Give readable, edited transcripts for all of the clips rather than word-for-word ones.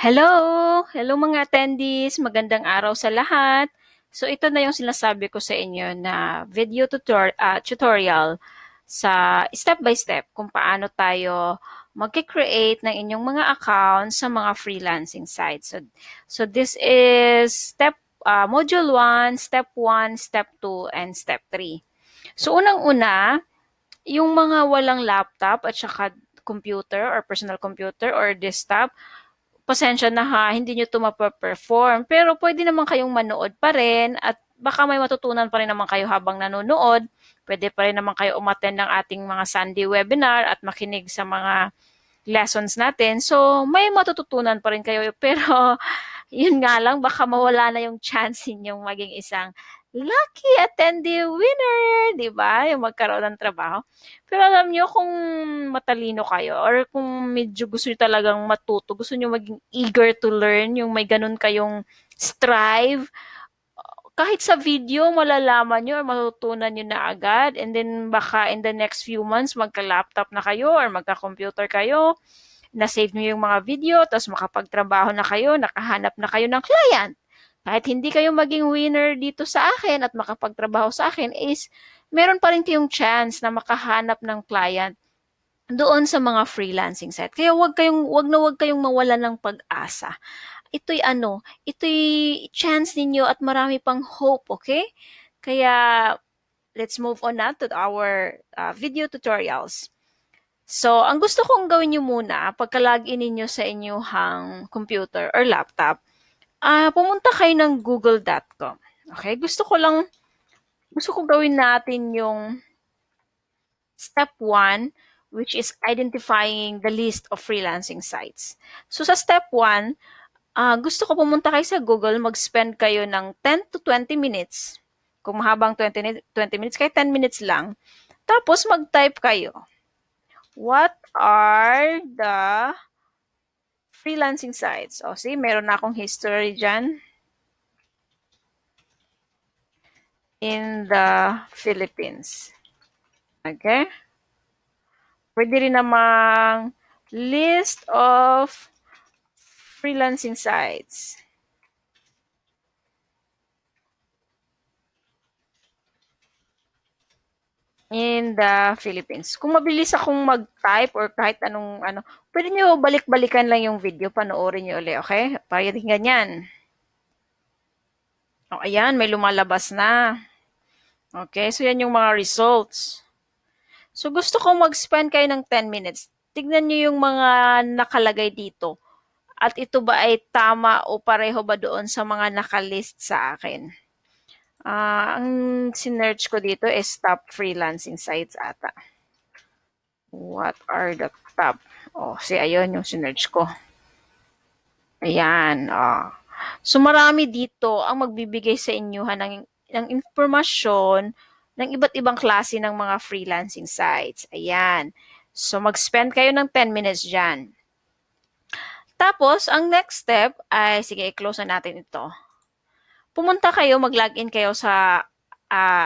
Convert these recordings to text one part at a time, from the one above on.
Hello! Hello mga attendees! Magandang araw sa lahat. So ito na yung sinasabi ko sa inyo na video tutorial sa step by step kung paano tayo mag-create ng inyong mga account sa mga freelancing sites. So this is module 1, step 1, step 2, and step 3. So unang-una, yung mga walang laptop at saka computer or personal computer or desktop, pasensya na ha, hindi nyo ito mapaperform. Pero pwede naman kayong manood pa rin at baka may matutunan pa rin naman kayo habang nanonood. Pwede pa rin naman kayo umattend ng ating mga Sunday webinar at makinig sa mga lessons natin. So, may matututunan pa rin kayo. Pero, yun nga lang, baka mawala na yung chance ninyong maging isang lucky attendee winner, di ba? Yung magkaroon ng trabaho. Pero alam nyo, kung matalino kayo or kung medyo gusto nyo talagang matuto, gusto nyo maging eager to learn, yung may ganun kayong strive, kahit sa video, malalaman nyo or matutunan nyo na agad. And then, baka in the next few months, magka-laptop na kayo or magka-computer kayo, na-save nyo yung mga video, tapos makapagtrabaho na kayo, nakahanap na kayo ng client. Kahit hindi kayo maging winner dito sa akin at makapagtrabaho sa akin, is meron pa rin kayong chance na makahanap ng client doon sa mga freelancing site. Kaya wag kayong mawalan ng pag-asa. Ito'y chance ninyo at marami pang hope, okay? Kaya let's move on na to our video tutorials. So, ang gusto kong gawin nyo muna, pagka-login ninyo sa inyong computer or laptop, pumunta kayo ng google.com. Okay? Gusto ko gawin natin yung step 1, which is identifying the list of freelancing sites. So, sa step 1, gusto ko pumunta kayo sa Google, mag-spend kayo ng 10 to 20 minutes. Kung mahabang 20 minutes, kahit 10 minutes lang. Tapos, mag-type kayo. What are the freelancing sites? O, see, meron na akong history dyan. In the Philippines. Okay? Pwede rin namang list of freelancing sites. In the Philippines. Kung mabilis akong mag-type or kahit anong pwede nyo balik-balikan lang yung video, panoorin nyo ulit, okay? Para din ganyan. O, ayan, may lumalabas na. Okay, so yan yung mga results. So, gusto ko mag-spend kayo ng 10 minutes. Tignan nyo yung mga nakalagay dito. At ito ba ay tama o pareho ba doon sa mga nakalist sa akin? Ang sinearch ko dito is top freelancing sites ata. What are the top? Oh, ayun yung sinearch ko. Ayan. So, marami dito ang magbibigay sa inyo ng informasyon ng iba't ibang klase ng mga freelancing sites. Ayan. So, mag-spend kayo ng 10 minutes dyan. Tapos, ang next step ay, sige, i-close na natin ito. Pumunta kayo, mag-login kayo sa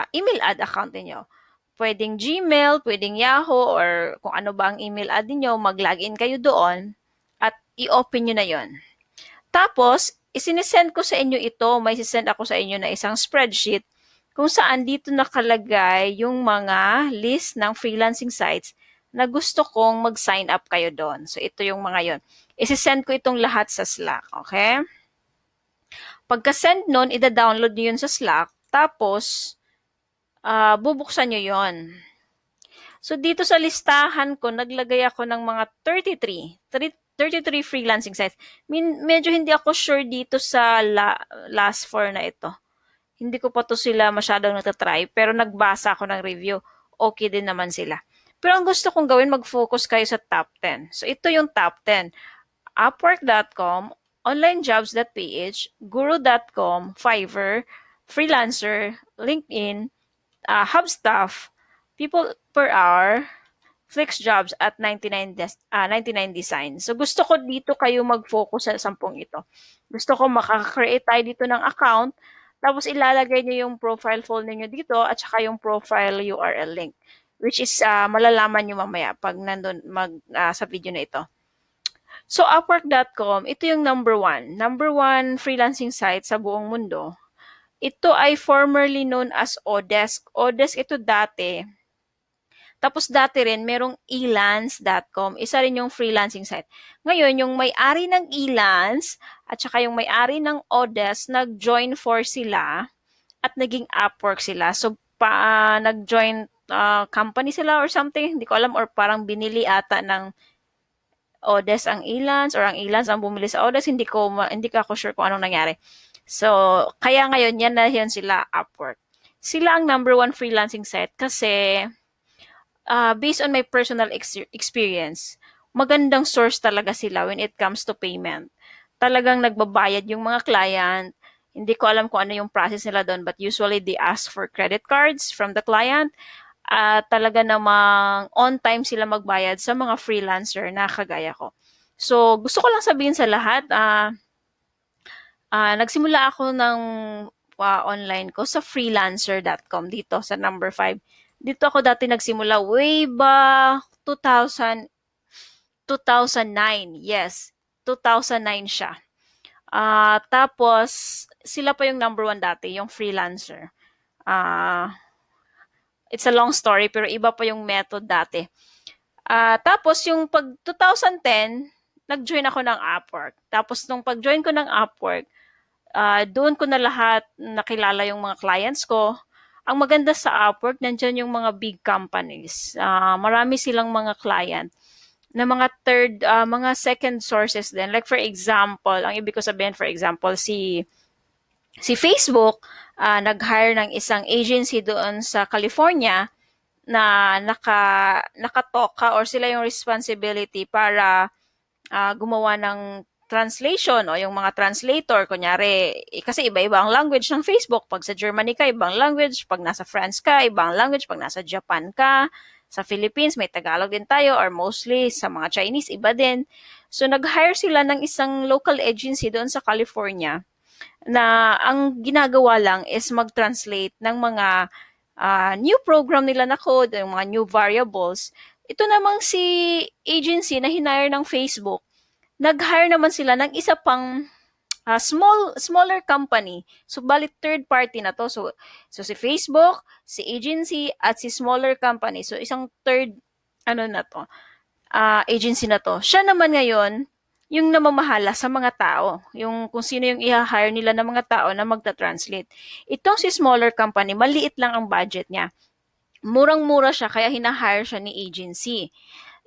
email ad account niyo. Pwedeng Gmail, pwedeng Yahoo, or kung ano ba ang email ad niyo, mag-login kayo doon at i-open nyo na yon. Tapos, isinisend ko sa inyo ito, may sisend ako sa inyo na isang spreadsheet kung saan dito nakalagay yung mga list ng freelancing sites na gusto kong mag-sign up kayo doon. So, ito yung mga yon. Isisend ko itong lahat sa Slack, okay? Pagka-send nun, ida-download nyo yun sa Slack, tapos, bubuksan nyo yon. So, dito sa listahan ko, naglagay ako ng mga 33 freelancing sites. Medyo hindi ako sure dito sa last 4 na ito. Hindi ko pa to sila masyadong natatry, pero nagbasa ako ng review. Okay din naman sila. Pero ang gusto kong gawin, mag-focus kayo sa top 10. So, ito yung top 10. Upwork.com, onlinejobs.ph, guru.com, Fiverr, Freelancer, LinkedIn, Hubstaff, People Per Hour, FlexJobs at 99 Design. So gusto ko dito kayo mag-focus sa 10 ito. Gusto ko makaka-create tayo dito ng account, tapos ilalagay niyo yung profile phone niyo dito at saka yung profile URL link, which is malalaman niyo mamaya pag nandun sa video na ito. So, Upwork.com, ito yung number one freelancing site sa buong mundo. Ito ay formerly known as Odesk. Odesk ito dati. Tapos dati rin, merong elance.com. Isa rin yung freelancing site. Ngayon, yung may-ari ng Elance at saka yung may-ari ng Odesk, nag-join force sila at naging Upwork sila. So, nag-join company sila or something. Hindi ko alam, or parang binili ata ng Odes ang Elance or ang Elance ang bumili sa Odes. Hindi ka ako sure kung anong nangyari. So, kaya ngayon yan na yan sila Upwork. Sila ang number one freelancing site kasi based on my personal experience, magandang source talaga sila when it comes to payment. Talagang nagbabayad yung mga client. Hindi ko alam kung ano yung process nila doon, but usually they ask for credit cards from the client. Talaga namang on time sila magbayad sa mga freelancer na kagaya ko. So, gusto ko lang sabihin sa lahat, nagsimula ako ng online ko sa freelancer.com dito sa number 5. Dito ako dati nagsimula way back 2009. Yes, 2009 siya. Tapos, sila pa yung number 1 dati, yung freelancer. It's a long story, pero iba pa yung method dati. Tapos, yung pag 2010, nag-join ako ng Upwork. Tapos, nung pag-join ko ng Upwork, doon ko na lahat nakilala yung mga clients ko. Ang maganda sa Upwork, nandyan yung mga big companies. Marami silang mga client na mga second sources din. Like for example, ang ibig ko sabihin, for example, si Facebook, nag-hire ng isang agency doon sa California na nakatoka or sila yung responsibility para gumawa ng translation o yung mga translator. Kunyari, kasi iba-iba ang language ng Facebook. Pag sa Germany ka, ibang language. Pag nasa France ka, ibang language. Pag nasa Japan ka, sa Philippines, may Tagalog din tayo or mostly sa mga Chinese, iba din. So, nag-hire sila ng isang local agency doon sa California na ang ginagawa lang is mag-translate ng mga new program nila na code, yung mga new variables. Ito namang si agency na hinire ng Facebook, nag-hire naman sila ng isa pang smaller company. So, bali third party na to. So si Facebook, si agency, at si smaller company. So, isang third, na to, agency na to. Siya naman ngayon, yung namamahala sa mga tao. Yung kung sino yung i-hire nila ng mga tao na magta-translate. Itong si smaller company, maliit lang ang budget niya. Murang-mura siya, kaya hinahire siya ni agency.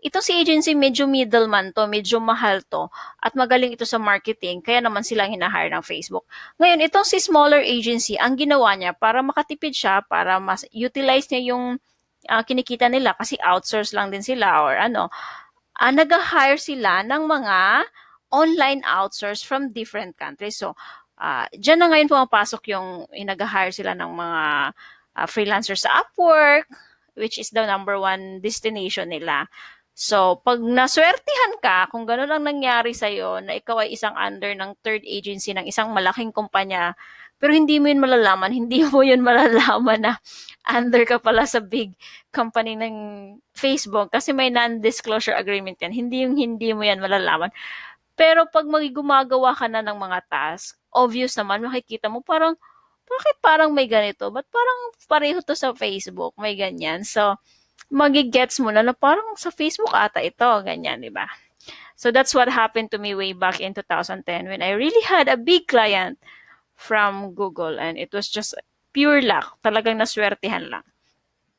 Ito si agency, medyo middleman to, medyo mahal to, at magaling ito sa marketing, kaya naman silang hinahire ng Facebook. Ngayon, itong si smaller agency, ang ginawa niya, para makatipid siya, para mas utilize niya yung kinikita nila, kasi outsource lang din sila, or nag-hire sila ng mga online outsource from different countries. So, dyan na ngayon pumapasok yung nag-hire sila ng mga freelancers sa Upwork, which is the number one destination nila. So, pag naswertihan ka, kung gano'n ang nangyari sa'yo, na ikaw ay isang under ng third agency ng isang malaking kumpanya, pero hindi mo yun malalaman, hindi mo yun malalaman na under ka pala sa big company ng Facebook kasi may non-disclosure agreement yan. Hindi mo yan malalaman. Pero pag gumagawa ka na ng mga task, obvious naman, makikita mo parang, bakit parang may ganito? Ba't parang pareho to sa Facebook? May ganyan. So, magigets mo na parang sa Facebook ata ito, ganyan, di ba? So that's what happened to me way back in 2010 when I really had a big client from Google and it was just pure luck. Talagang naswertihan lang.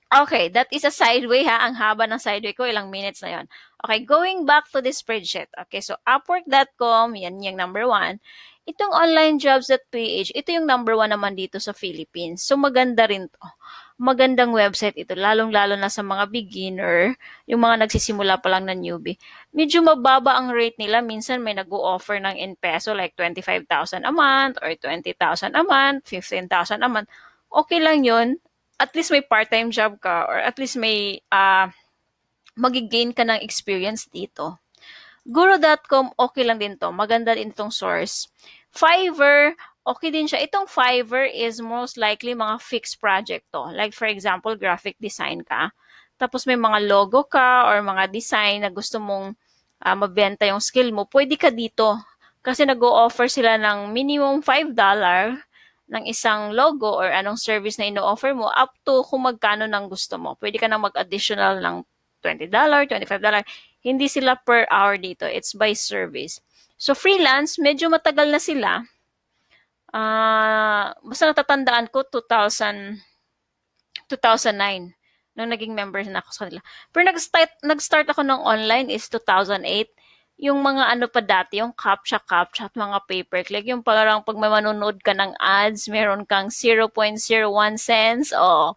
Okay, that is a sideway ha. Ang haba ng sideway ko, ilang minutes na yon. Okay, going back to the spreadsheet. Okay, so Upwork.com, yan yung number 1. Itong onlinejobs.ph, ito yung number 1 naman dito sa Philippines. So maganda rin to. Magandang website ito, lalong-lalo na sa mga beginner, yung mga nagsisimula pa lang na newbie. Medyo mababa ang rate nila. Minsan may nag-o-offer ng in peso like 25,000 a month or 20,000 a month, 15,000 a month. Okay lang yun. At least may part-time job ka or at least may magigain ka ng experience dito. Guru.com, okay lang din to. Maganda din itong source. Fiverr, okay din siya. Itong Fiverr is most likely mga fixed project to. Like for example, graphic design ka. Tapos may mga logo ka or mga design na gusto mong mabenta yung skill mo, pwede ka dito. Kasi nag-o-offer sila ng minimum $5 ng isang logo or anong service na ino-offer mo up to kung magkano nang gusto mo. Pwede ka nang mag-additional ng $20, $25. Hindi sila per hour dito. It's by service. So freelance, medyo matagal na sila. Basta natatandaan ko 2009 nung naging member na ako sa kanila. Pero nag-start ako ng online is 2008. Yung mga ano pa dati, yung CAPTCHA at mga pay-per-click, yung parang pag may manonood ka ng ads, meron kang 0.01 cents o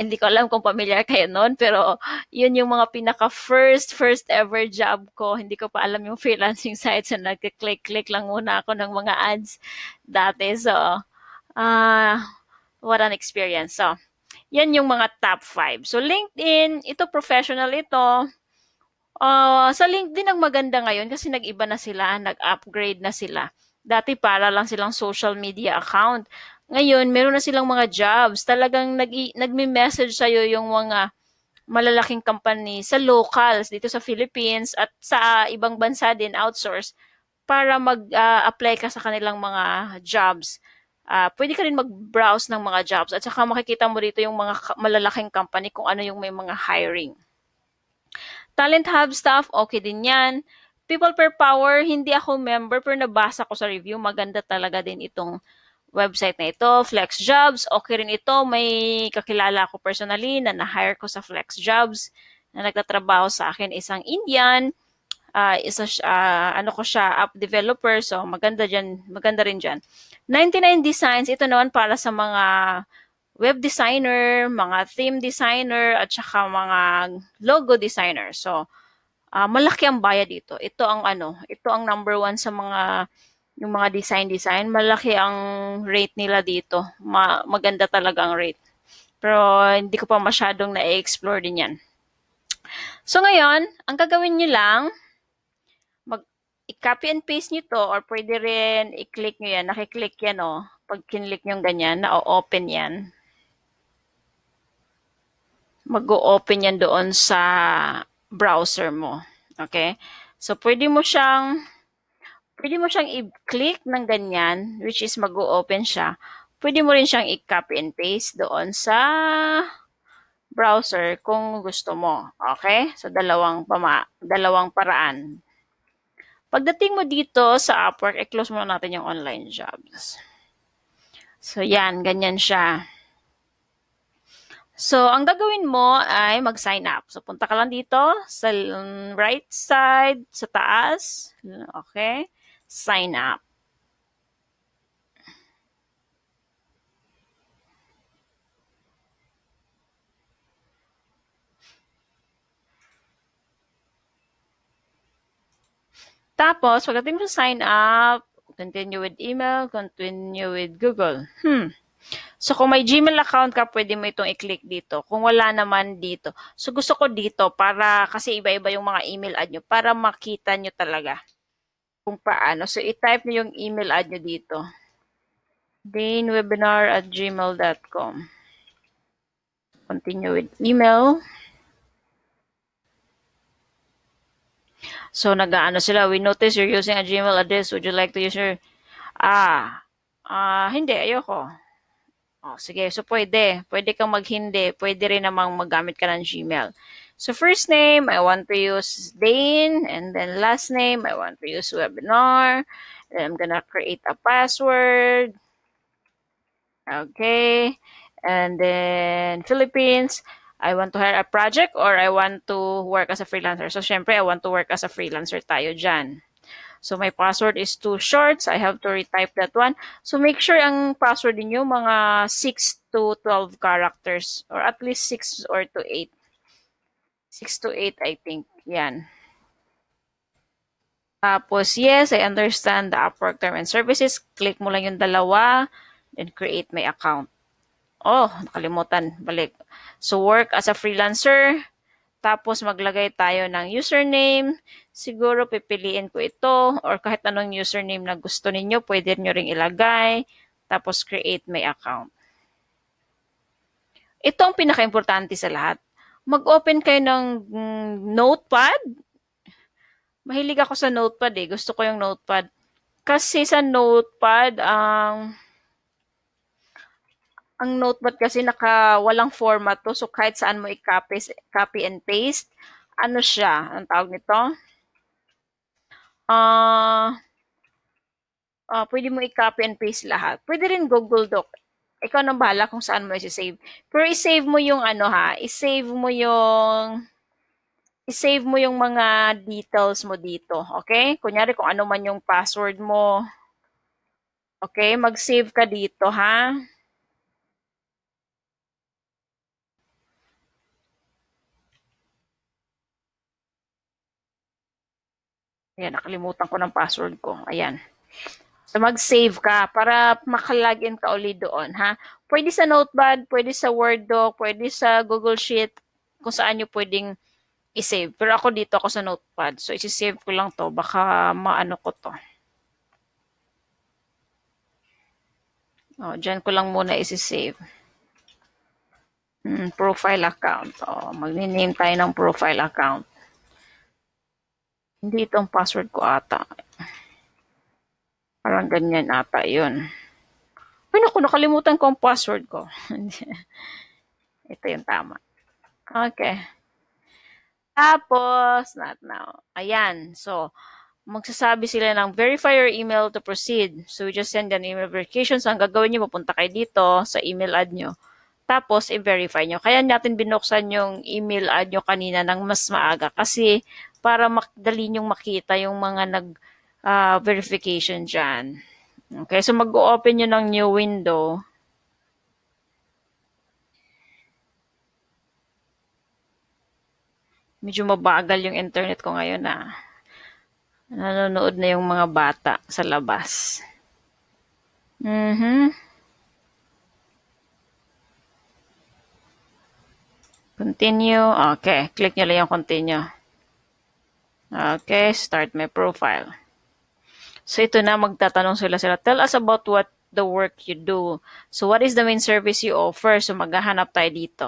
hindi ko alam kung familiar kayo noon, pero yun yung mga pinaka-first ever job ko. Hindi ko pa alam yung freelancing sites na nag-click lang muna ako ng mga ads dati. So, what an experience. So, yan yung mga top 5. So, LinkedIn, ito professional ito. Sa LinkedIn ang maganda ngayon kasi nag-iba na sila, nag-upgrade na sila. Dati para lang silang social media account. Ngayon, meron na silang mga jobs. Talagang nagme-message sa'yo yung mga malalaking company sa locals dito sa Philippines at sa ibang bansa din outsource para mag-apply ka sa kanilang mga jobs. Pwede ka rin mag-browse ng mga jobs at saka makikita mo dito yung mga malalaking company kung ano yung may mga hiring. Talent Hub staff, okay din yan. People per Power, hindi ako member pero nabasa ko sa review. Maganda talaga din itong website na ito. Flex Jobs, okay rin ito. May kakilala ako personally na na-hire ko sa Flex Jobs na nagtatrabaho sa akin isang Indian. Ano ko siya, app developer. So, maganda rin dyan. 99 Designs, ito naman para sa mga web designer, mga theme designer, at saka mga logo designer. So, malaki ang bayad dito. Ito ang number one sa yung mga design. Malaki ang rate nila dito. Maganda talaga ang rate. Pero hindi ko pa masyadong na-explore din yan. So ngayon, ang gagawin nyo lang, i-copy and paste nyo to or pwede rin i-click nyo yan. Nakiklik yan Pag kinlik nyo ganyan, na-open yan. Mag-o-open yan doon sa browser mo. Okay? So, pwede mo siyang i-click ng ganyan, which is mag-o-open siya. Pwede mo rin siyang i-copy and paste doon sa browser kung gusto mo. Okay? So, dalawang paraan. Pagdating mo dito sa Upwork, i-close muna natin yung online jobs. So, yan. Ganyan siya. So, ang gagawin mo ay mag-sign up. So, punta ka lang dito sa right side, sa taas. Okay? Sign up. Tapos, pagdating mo sa sign up, continue with email, continue with Google. So, kung may Gmail account ka, pwede mo itong i-click dito. Kung wala naman dito. So, gusto ko dito kasi iba-iba yung mga email ad nyo para makita nyo talaga kung paano. So, i-type nyo yung email ad nyo dito. danewebinar@gmail.com. Continue with email. So, nag-aano sila, we notice you're using a Gmail address. Would you like to use your... hindi, ayoko. Sige. So, pwede. Pwede kang maghindi. Pwede rin namang maggamit ka ng Gmail. So, first name, I want to use Dane. And then last name, I want to use webinar. And I'm gonna create a password. Okay. And then Philippines, I want to hire a project or I want to work as a freelancer. So, syempre, I want to work as a freelancer tayo dyan. So, my password is too short. So, I have to retype that one. So, make sure ang password niyo mga 6 to 12 characters or at least 6 or to 8. 6 to 8, I think. Yan. Tapos, yes, I understand the Upwork term and services. Click mo lang yung dalawa. Then, create my account. Nakalimutan. Balik. So, work as a freelancer. Tapos, maglagay tayo ng username. Siguro, pipiliin ko ito. Or kahit anong username na gusto ninyo, pwede nyo ring ilagay. Tapos, create my account. Ito ang pinaka-importante sa lahat. Mag-open kayo ng notepad. Mahilig ako sa notepad eh. Gusto ko yung notepad. Kasi sa notepad, ang notepad kasi walang format to. So kahit saan mo i-copy, copy and paste, ano siya, ang tawag nito? Ah, pwede mo i-copy and paste lahat. Pwede rin Google Doc. Ikaw nang bahala kung saan mo i-save. Pero i-save mo yung ano ha, i-save mo yung mga details mo dito, okay? Kunyari kung ano man yung password mo, okay? Mag-save ka dito ha. Ayan, nakalimutan ko ng password ko. Ayan. So mag-save ka para makalagin ka ulit doon ha. Pwede sa Notepad, pwede sa Word doc, pwede sa Google Sheet, kung saan nyo pwedeng i-save. Pero ako dito ako sa Notepad. So isi-save ko lang to. Baka maano ko to. Dyan ko lang muna isi-save. Profile account. Magni-name tayo ng profile account. Hindi itong password ko ata. Parang ganyan ata yun. Ay naku, nakalimutan ko ang password ko. Ito yung tama. Okay. Tapos, not now. Ayan. So, magsasabi sila ng verify your email to proceed. So, we just send an email verification. So, ang gagawin nyo, mapunta kayo dito sa email ad nyo. Tapos, i-verify nyo. Kaya natin binuksan yung email ad nyo kanina ng mas maaga. Kasi, para dali nyong makita yung mga verification dyan. Okay, so mag-open nyo ng new window. Medyo mabagal yung internet ko ngayon na. Nanonood na yung mga bata sa labas. Mhm. Continue. Okay, click nyo lang yung continue. Okay, start my profile. So ito na, magtatanong sila. Tell us about what the work you do. So what is the main service you offer? So maghahanap tayo dito.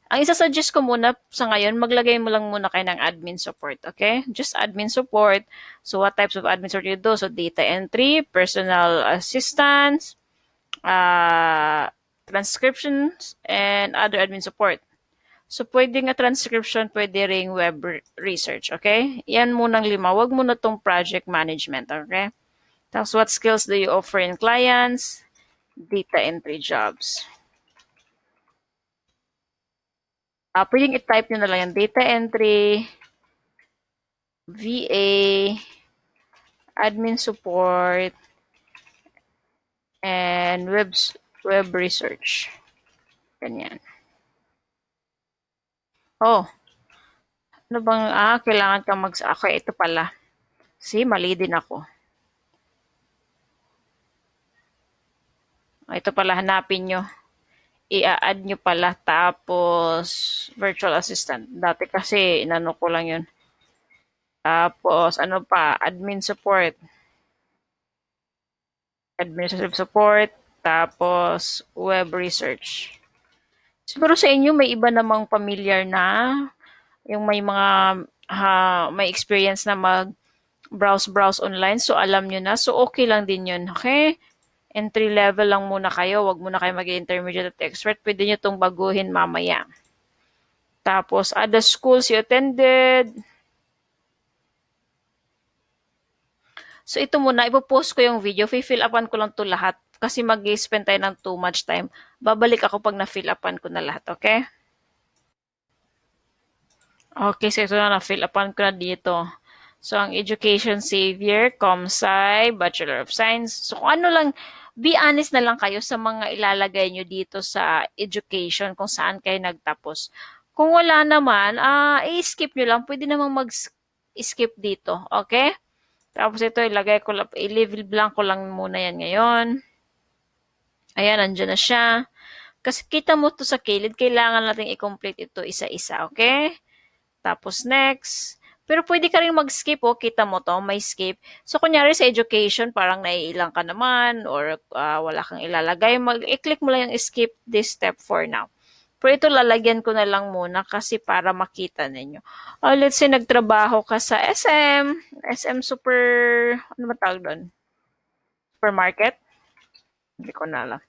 Ang isa-suggest ko muna sa ngayon, maglagay mo lang muna kayo ng admin support, okay? Just admin support. So what types of admin support you do? So data entry, personal assistance, transcriptions, and other admin support. So, pwede nga transcription, pwede ring web research, okay? Yan munang 5. Huwag muna tong project management, okay? Tapos, what skills do you offer in clients? Data entry jobs. Pwedeng i-type nyo na lang yung data entry, VA, admin support, and web research. Ganyan. Oh, ano bang, kailangan kang okay, ito pala. See, mali din ako. Ito pala, hanapin nyo. I-add nyo pala. Tapos, virtual assistant. Dati kasi, inano ko lang yun. Tapos, ano pa, admin support. Administrative support. Tapos, web research. Siguro sa inyo, may iba namang familiar na. Yung may mga, may experience na mag-browse online. So, alam nyo na. So, okay lang din yun. Okay? Entry level lang muna kayo. Wag muna kayo mag-intermediate at expert. Pwede nyo itong baguhin mamaya. Tapos, the schools you attended. So, ito muna. Ipopost ko yung video. Fill upan ko lang to lahat. Kasi mag-spend tayo ng too much time. Babalik ako pag na-fill upan ko na lahat. Okay? Okay, so ito na. Na-fill upan ko na dito. So, ang Education Savior, ComSci, Bachelor of Science. So, kung ano lang, be honest na lang kayo sa mga ilalagay nyo dito sa education, kung saan kayo nagtapos. Kung wala naman, i-skip nyo lang. Pwede namang mag-skip dito. Okay? Tapos ito, ilagay ko lang, i-level blank ko lang muna yan ngayon. Ayan, andyan na siya. Kasi kita mo to sa kilid, kailangan natin i-complete ito isa-isa. Okay? Tapos next. Pero pwede ka rin mag-skip, kita mo to, may skip. So, kunyari sa education, parang naiilang ka naman or wala kang ilalagay, i-click mo lang yung skip this step for now. Pero ito lalagyan ko na lang muna kasi para makita ninyo. Let's say nagtrabaho ka sa SM Super, ano ba tawag doon? Supermarket? Hindi ko na alam.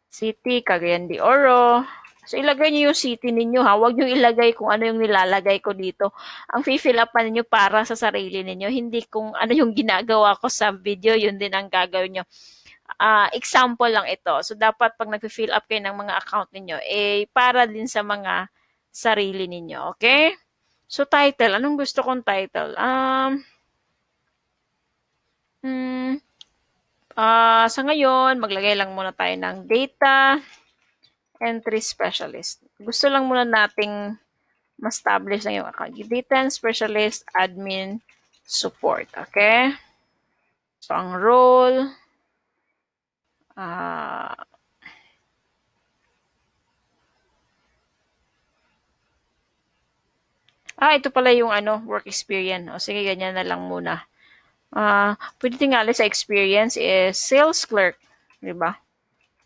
City, Cagayan de Oro. So, ilagay niyo yung city ninyo ha. Huwag niyo ilagay kung ano yung nilalagay ko dito. Ang fill up ninyo para sa sarili ninyo. Hindi kung ano yung ginagawa ko sa video, yun din ang gagawin nyo. Example lang ito. So, dapat pag nag-fill up kayo ng mga account ninyo, para din sa mga sarili ninyo. Okay? So, title. Anong gusto kong title? Hmm, sa ngayon, maglagay lang muna tayo ng data entry specialist. Gusto lang muna nating ma-establish na yung account. Data specialist, admin, support. Okay? So, ang role, ah, ito pala yung work experience. O sige, ganyan na lang muna. Pwede tingali sa experience is sales clerk. Diba?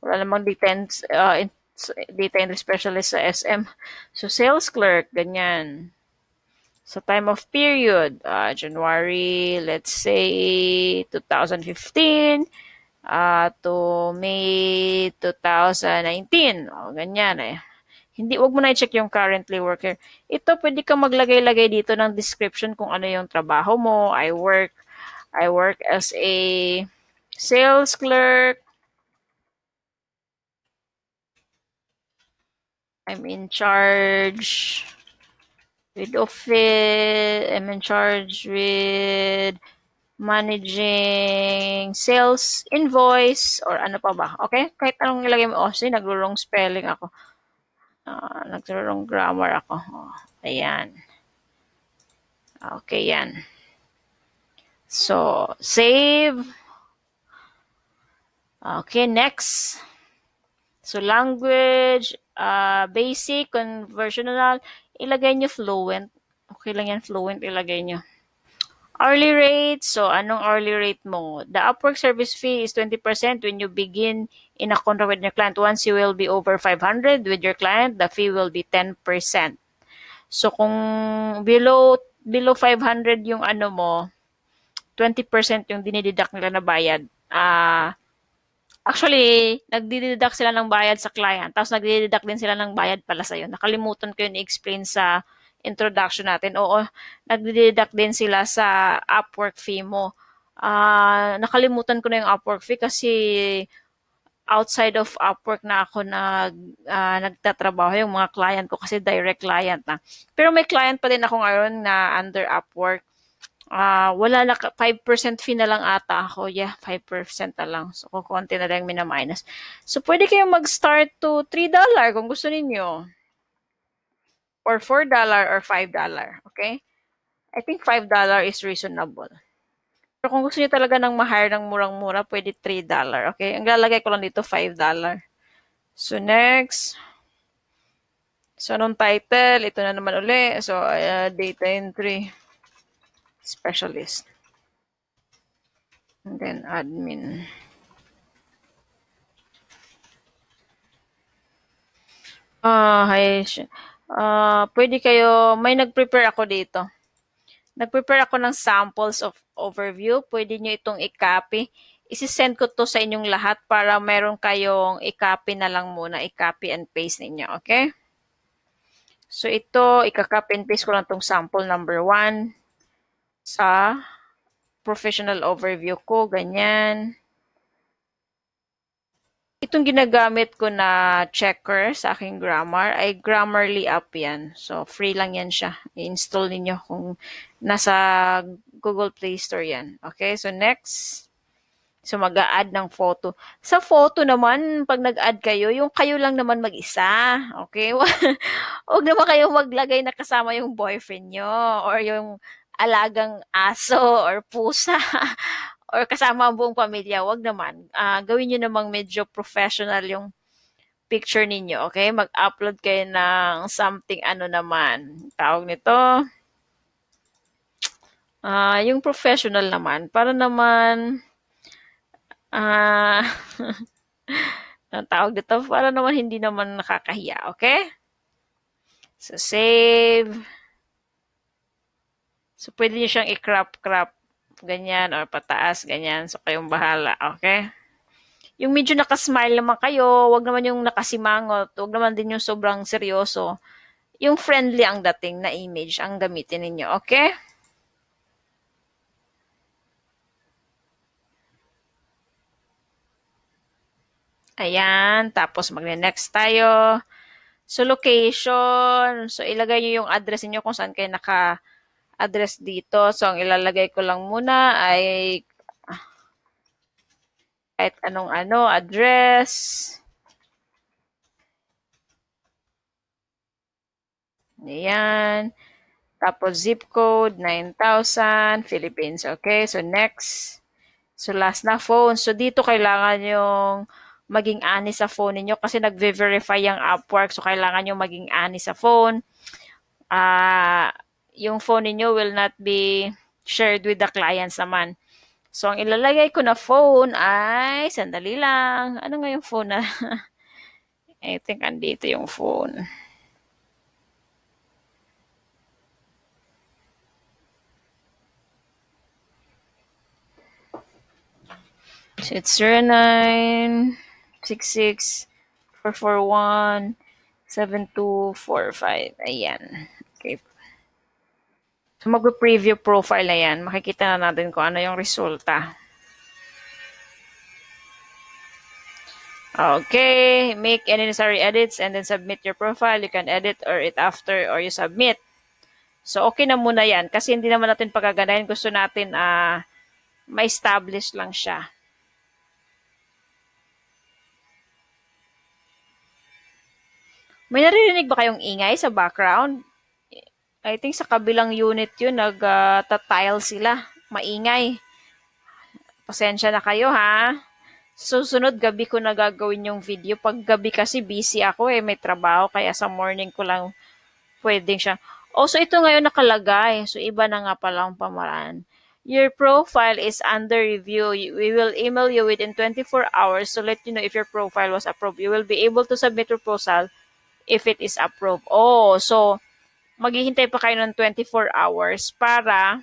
Wala namang data entry specialist sa SM. So, sales clerk, ganyan. So, time of period, January, let's say, 2015 to May 2019. O, ganyan eh. Hindi, wag mo na i-check yung currently worker. Ito, pwede kang maglagay-lagay dito ng description kung ano yung trabaho mo. I work as a sales clerk. I'm in charge with office. I'm in charge with managing sales invoice or ano pa ba. Okay? Kahit anong ilagay mo. Nagro-wrong spelling ako. Nagro-wrong grammar ako. Ayan. Okay, yan. So, save. Okay, next. So, language, basic, conversational, ilagay nyo fluent. Okay lang yan, fluent ilagay nyo. Hourly rate, so anong hourly rate mo? The Upwork service fee is 20% when you begin in a contract with your client. Once you will be over 500 with your client, the fee will be 10%. So, kung below 500 yung mo, 20% yung dinideduct nila na bayad. Actually, nagdideduct sila ng bayad sa client, tapos nagdideduct din sila ng bayad pala sa'yo. Nakalimutan ko yun i-explain sa introduction natin. Oo, nagdideduct din sila sa Upwork fee mo. Nakalimutan ko na yung Upwork fee kasi outside of Upwork na ako nagtatrabaho yung mga client ko kasi direct client na. Pero may client pa din ako ngayon na under Upwork. Wala na, 5% fee na lang ata ako. Yeah, 5% na lang. So, kukunti na lang mina-minus. So, pwede kayong mag-start to $3 kung gusto ninyo. Or $4 or $5. Okay? I think $5 is reasonable. Pero kung gusto niyo talaga ng ma-hire ng murang-mura, pwede $3. Okay? Ang lalagay ko lang dito, $5. So, next. So, anong title? Ito na naman uli. So, data entry specialist. And then, admin. Pwede kayo, may nag-prepare ako dito. Nag-prepare ako ng samples of overview. Pwede nyo itong i-copy. Isi-send ko to sa inyong lahat para meron kayong i-copy na lang muna. I-copy and paste ninyo. Okay? So, ito, i-copy and paste ko lang tong sample number 1 sa professional overview ko. Ganyan. Itong ginagamit ko na checker sa aking grammar ay Grammarly app yan. So, free lang yan siya. I-install ninyo kung nasa Google Play Store yan. Okay, so next. So, mag-a-add ng photo. Sa photo naman, pag nag-add kayo, yung kayo lang naman mag-isa. Okay? Huwag naman kayong maglagay na kasama yung boyfriend nyo or yung alagang aso or pusa or kasama ang buong pamilya. Huwag naman. Gawin nyo namang medyo professional yung picture ninyo. Okay? Mag-upload kayo ng something naman. Tawag nito. Yung professional naman. Para naman Ang tawag dito, para naman hindi naman nakakahiya, okay? So, save. So, pwede nyo siyang i-crop, ganyan, or pataas, ganyan. So, kayong bahala, okay? Yung medyo nakasmile naman kayo, wag naman yung nakasimangot, wag naman din yung sobrang seryoso. Yung friendly ang dating na image ang gamitin ninyo, okay? Ayan, tapos magne-next tayo. So, location. So, ilagay nyo yung address niyo kung saan kayo naka-address dito. So, ang ilalagay ko lang muna ay kahit anong address. Ayan. Tapos, zip code, 9,000, Philippines. Okay, so next. So, last na phone. So, dito kailangan yung maging ani sa phone niyo kasi nagve-verify yung Upwork. So, kailangan yung maging ani sa phone. Yung phone niyo will not be shared with the clients naman. So, ang ilalagay ko na phone ay, sandali lang. Ano nga yung phone na? I think andito yung phone. So, it's 0966-441-7245. Ayan. Okay. So, mag-preview profile na yan. Makikita na natin kung ano yung resulta. Okay. Make any necessary edits and then submit your profile. You can edit or it after or you submit. So, okay na muna yan. Kasi hindi naman natin pagaganahin. Gusto natin ma-establish lang siya. May naririnig ba kayong ingay sa background? I think sa kabilang unit yun, nag-tile sila. Maingay. Pasensya na kayo, ha? Susunod, gabi ko na gagawin yung video. Pag gabi kasi busy ako may trabaho. Kaya sa morning ko lang pwedeng siya. Oh, so ito ngayon nakalagay. So, iba na nga pala ang pamaraan. Your profile is under review. We will email you within 24 hours to let you know if your profile was approved. You will be able to submit your proposal if it is approved. Oh, so maghihintay pa kayo ng 24 hours para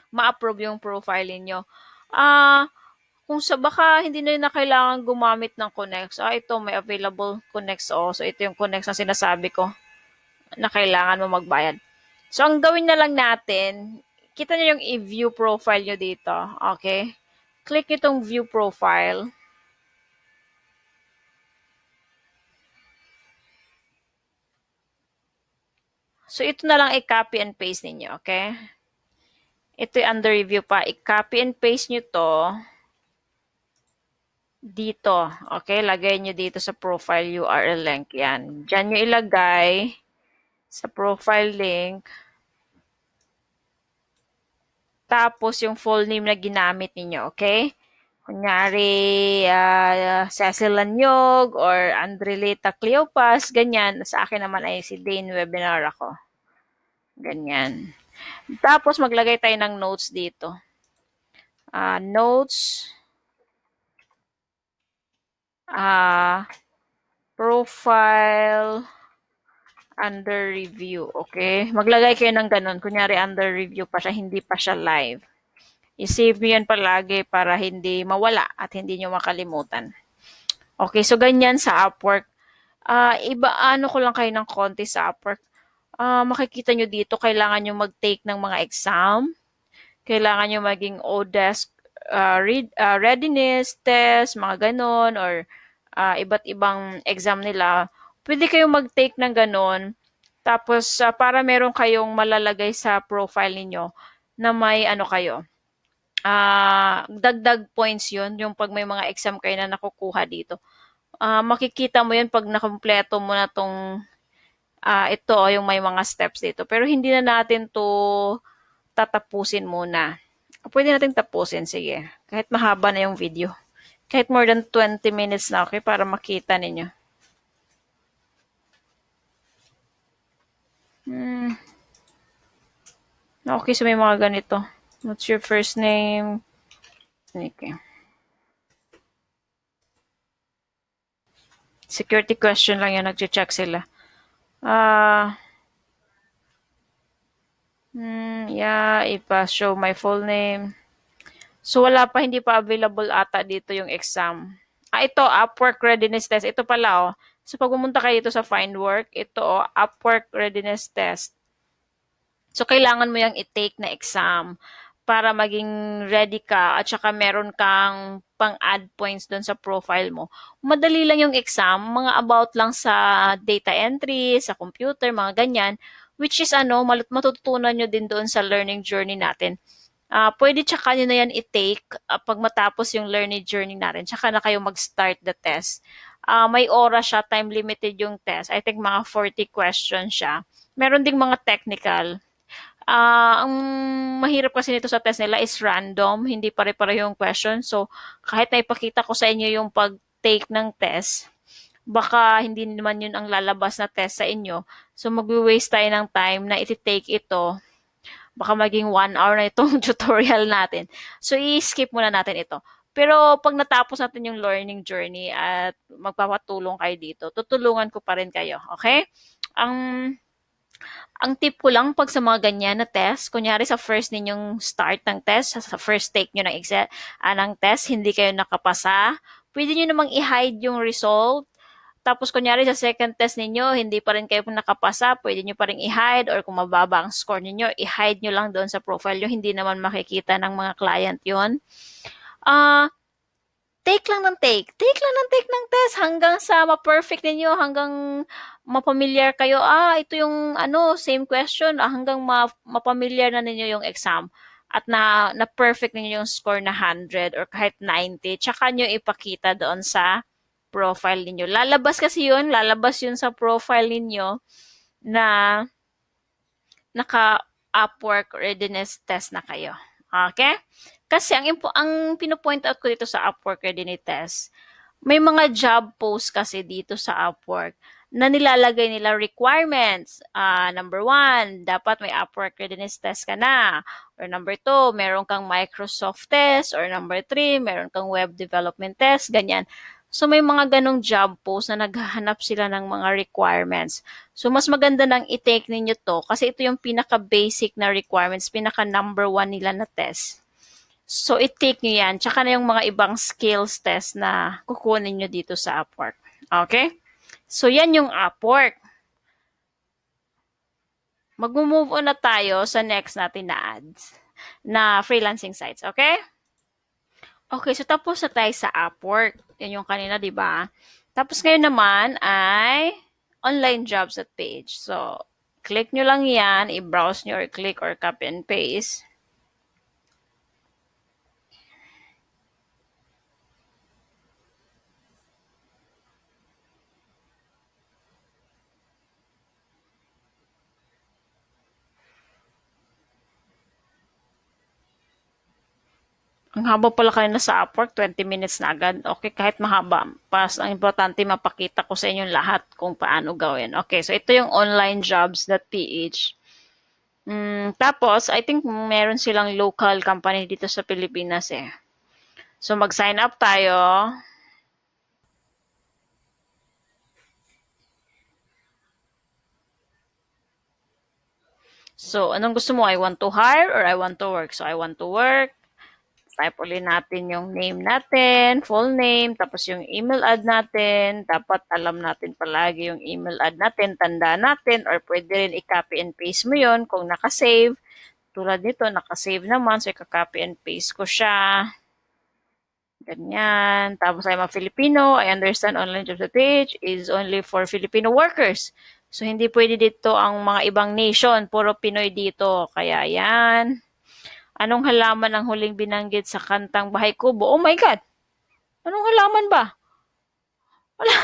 ma-approve yung profile niyo. Kung sa baka hindi na kailangan gumamit ng Connect. Ito may available Connect. So ito yung Connect na sinasabi ko na kailangan mo magbayad. So, ang gawin na lang natin, kita niyo yung i-view profile nyo dito. Okay? Click itong view profile. So, ito na lang i-copy and paste ninyo. Okay? Ito yung under review pa. I-copy and paste nyo to dito. Okay? Lagay nyo dito sa profile URL link. Yan. Diyan nyo ilagay sa profile link. Tapos, yung full name na ginamit ninyo. Okay? Kunyari, Cecil Lanyog or Andrelita Cleopas, ganyan. Sa akin naman ay si Dane Webinar ako. Ganyan. Tapos, maglagay tayo ng notes dito. Notes, profile, under review. Okay? Maglagay kayo ng ganun. Kunyari, under review pa siya, hindi pa siya live. I-save nyo yan palagi para hindi mawala at hindi nyo makalimutan. Okay, so ganyan sa Upwork. Ano ko lang kayo ng konti sa Upwork. Makikita nyo dito, kailangan nyo mag-take ng mga exam. Kailangan nyo maging ODesk readiness test, mga ganon, or iba't ibang exam nila. Pwede kayong mag-take ng ganon. Tapos, para meron kayong malalagay sa profile niyo na may ano kayo, dagdag points yun, yung pag may mga exam kayo na nakukuha dito. Makikita mo yun pag nakompleto mo na tong ito yung may mga steps dito. Pero hindi na natin to tatapusin muna. Pwede natin tapusin, sige. Kahit mahaba na yung video. Kahit more than 20 minutes na, okay? Para makita ninyo. Okay, so may mga ganito. What's your first name? Okay. Security question lang yan, nag-check sila. Ah, yeah, ipa-show my full name. So wala pa, hindi pa available ata dito yung exam. Ito, Upwork Readiness Test. Ito pala, oh. So pag pumunta kayo dito sa Find Work, ito, oh, Upwork Readiness Test. So kailangan mo yung i-take na exam para maging ready ka at saka meron kang pang-add points doon sa profile mo. Madali lang yung exam, mga about lang sa data entry, sa computer, mga ganyan, which is ano, matututunan nyo din doon sa learning journey natin. Pwede tsaka nyo na yan i-take pag matapos yung learning journey natin. Tsaka na kayo mag-start the test. May oras siya, time limited yung test. I think mga 40 questions siya. Meron ding mga technical. Ang mahirap kasi nito sa test nila is random, hindi pare-pareho yung question. So, kahit na ipakita ko sa inyo yung pag-take ng test, baka hindi naman yun ang lalabas na test sa inyo. So, magwi-waste tayo ng time na iti-take ito. Baka maging 1 hour na itong tutorial natin. So, i-skip muna natin ito. Pero pag natapos natin yung learning journey at magpapatulong kayo dito, tutulungan ko pa rin kayo. Okay? Ang ang tip ko lang pag sa mga ganyan na test, kunyari sa first ninyong start ng test, sa first take nyo ng, ng test, hindi kayo nakapasa, pwede nyo namang i-hide yung result. Tapos kunyari sa second test ninyo, hindi pa rin kayo nakapasa, pwede nyo pa rin i-hide or kung mababa ang score ninyo, i-hide nyo lang doon sa profile nyo, hindi naman makikita ng mga client yon. Ah, take lang ng take. Take lang ng take ng test hanggang sa ma-perfect ninyo, hanggang mapamilyar kayo. Ito yung ano, same question, hanggang mapamilyar na ninyo yung exam at na perfect ninyo yung score na 100 or kahit 90. Tsaka nyo ipakita doon sa profile ninyo. Lalabas yun sa profile ninyo na naka-Upwork readiness test na kayo. Okay? Kasi ang pino-point out ko dito sa Upwork readiness test, may mga job post kasi dito sa Upwork na nilalagay nila requirements. Number 1, dapat may Upwork readiness test ka na. Or number 2, meron kang Microsoft test. Or number 3, meron kang web development test. Ganyan. So may mga ganong job post na naghahanap sila ng mga requirements. So mas maganda nang i-take ninyo to kasi ito yung pinaka-basic na requirements, pinaka-number 1 nila na test. So i-take nyo yan. Tsaka na yung mga ibang skills test na kukunin nyo dito sa Upwork. Okay? So yan yung Upwork. Mag-move on na tayo sa next natin na ads na freelancing sites. Okay? Okay, so tapos na tayo sa Upwork. Yan yung kanina, di ba? Tapos ngayon naman ay online jobs at page. So, click nyo lang yan, i-browse nyo or click or copy and paste. Ang haba pala kanina sa Upwork, 20 minutes na agad. Okay, kahit mahaba. Ang importante, mapakita ko sa inyo lahat kung paano gawin. Okay, so ito yung onlinejobs.ph. Tapos, I think meron silang local company dito sa Pilipinas eh. So, mag-sign up tayo. So, anong gusto mo? I want to hire or I want to work? So, I want to work. Type ulit natin yung name natin, full name, tapos yung email ad natin. Dapat alam natin palagi yung email ad natin, tanda natin, or pwede rin i-copy and paste mo yon kung nakasave. Tulad nito, nakasave naman, so i-copy and paste ko siya. Ganyan. Tapos I'm a Filipino. I understand online jobs page is only for Filipino workers. So, hindi pwede dito ang mga ibang nation. Puro Pinoy dito. Kaya yan. Anong halaman ang huling binanggit sa kantang Bahay Kubo? Oh my God! Anong halaman ba? Wala.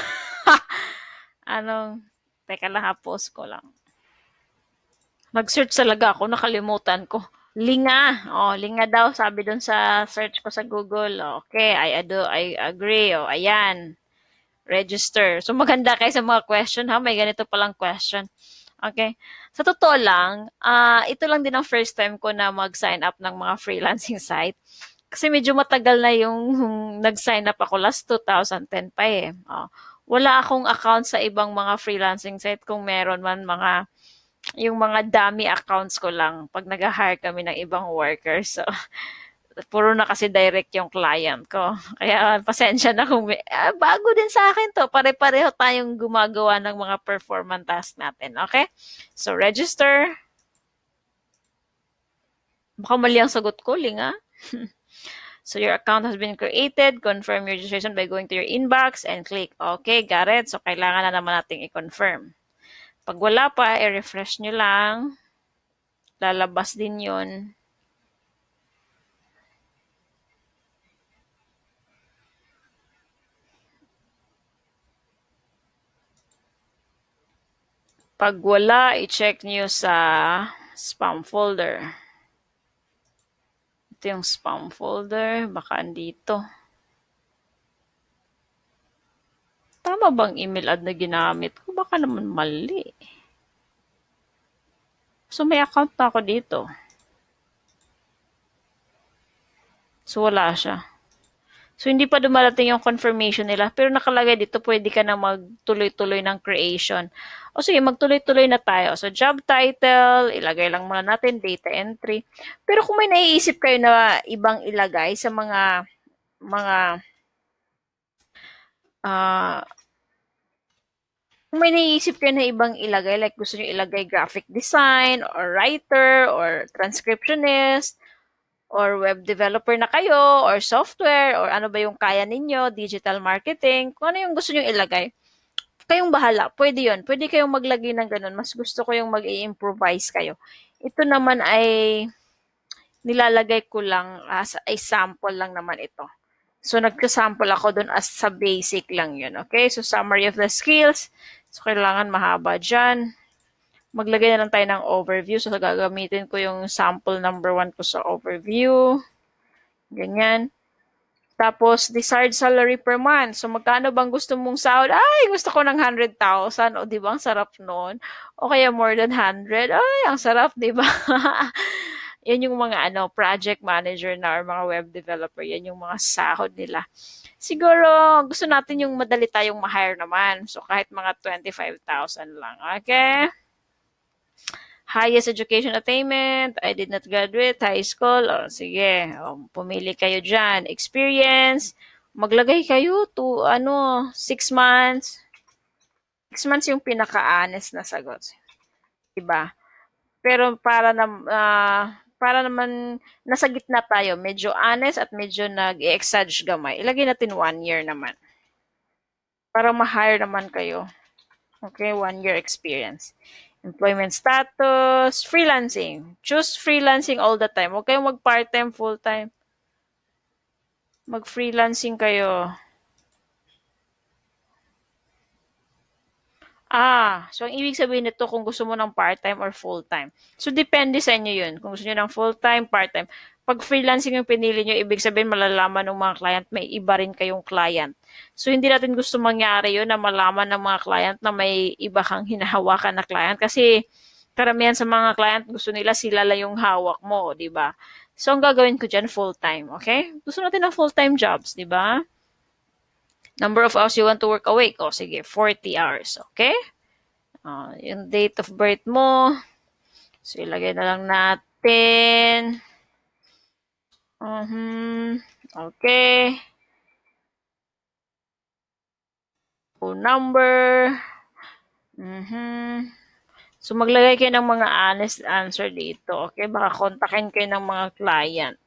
Anong, teka lang ha, post ko lang. Nag-search talaga ako, nakalimutan ko. Linga. Linga daw, sabi dun sa search ko sa Google. Okay, I agree. Ayan. Register. So, maganda kayo sa mga question ha. May ganito palang question. Okay. Sa totoo lang, ito lang din ang first time ko na mag-sign up ng mga freelancing site. Kasi medyo matagal na yung nag-sign up ako last 2010 pa eh. Wala akong account sa ibang mga freelancing site. Kung meron man, yung mga dummy accounts ko lang pag nag-hire kami ng ibang workers. So, puro na kasi direct yung client ko. Kaya pasensya na kung bago din sa akin to. Pare-pareho tayong gumagawa ng mga performance task natin. Okay? So, register. Baka mali ang sagot ko, Ling, ah. So your account has been created. Confirm your registration by going to your inbox and click okay, got it. So kailangan na naman nating i-confirm. Pag wala pa, i-refresh nyo lang. Lalabas din yun. Pag wala, i-check nyo sa spam folder. Ito yung spam folder. Baka andito. Tama bang email ad na ginamit ko? Baka naman mali. So may account na ako dito. So wala siya. So, hindi pa dumarating yung confirmation nila. Pero nakalagay dito, pwede ka na magtuloy-tuloy ng creation. O sige, magtuloy-tuloy na tayo. So, job title, ilagay lang muna natin, data entry. Pero kung may naiisip kayo na ibang ilagay sa mga, ah, kung may naiisip kayo na ibang ilagay, like gusto nyo ilagay graphic design, or writer, or transcriptionist, or web developer na kayo, or software, or ano ba yung kaya ninyo, digital marketing, kung ano yung gusto nyo ilagay, kayong bahala. Pwede yun. Pwede kayong maglagay ng ganun. Mas gusto ko yung mag-i-improvise kayo. Ito naman ay nilalagay ko lang as a sample lang naman ito. So, nagka-sample ako dun as sa basic lang yun. Okay? So, summary of the skills. So, kailangan mahaba dyan. Maglagay na lang tayo ng overview. So, gagamitin ko yung sample number 1 ko sa overview. Ganyan. Tapos, desired salary per month. So, magkano bang gusto mong sahod? Ay, gusto ko ng 100,000. O, di ba? Ang sarap nun. O kaya more than 100. Ay, ang sarap, di ba? Yan yung mga project manager na or mga web developer. Yan yung mga sahod nila. Siguro, gusto natin yung madali tayong ma-hire naman. So, kahit mga 25,000 lang. Okay? Highest education attainment, I did not graduate high school. O, sige, pumili kayo dyan. Experience, maglagay kayo to, 6 months. 6 months yung pinaka-honest na sagot. Diba? Pero para naman nasa gitna tayo, medyo honest at medyo nag-exage gamay. Ilagay natin 1 year naman. Para ma-hire naman kayo. Okay, 1 year experience. Employment status, freelancing. Choose freelancing all the time. Huwag kayong mag-part-time, full-time. Mag-freelancing kayo. So ang ibig sabihin nito kung gusto mo ng part-time or full-time. So depende sa inyo yun. Kung gusto nyo ng full-time, part-time. Pag freelancing yung pinili nyo, ibig sabihin malalaman ng mga client, may iba rin kayong client. So hindi natin gusto mangyari yun na malaman ng mga client na may iba kang hinahawakan na client. Kasi karamihan sa mga client gusto nila sila lang yung hawak mo, di ba? So ang gagawin ko dyan, full-time, okay? Gusto natin ng full-time jobs, di ba? Number of hours you want to work a week. O sige, 40 hours, okay? Yung date of birth mo. So, ilagay na lang natin. Okay. Phone number. So, maglagay kayo ng mga honest answer dito. Okay? Baka kontakin kayo ng mga client.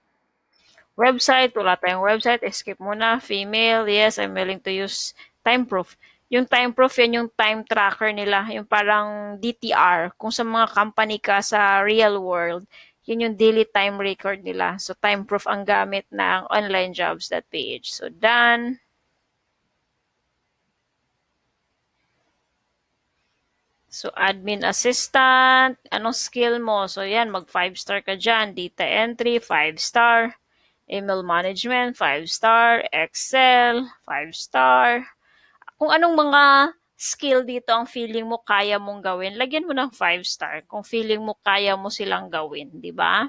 Website. Wala tayong website. Escape muna. Female. Yes, I'm willing to use time proof. Yung time proof, yan yung time tracker nila. Yung parang DTR. Kung sa mga company ka sa real world, yun yung daily time record nila. So, time proof ang gamit ng onlinejobs.ph. So, done. So, admin assistant. Anong skill mo? So, yan, mag 5-star ka dyan. Data entry, 5-star. Email management, 5-star. Excel, 5-star. Kung anong mga skill dito ang feeling mo kaya mong gawin, lagyan mo ng 5-star. Kung feeling mo kaya mo silang gawin, di ba?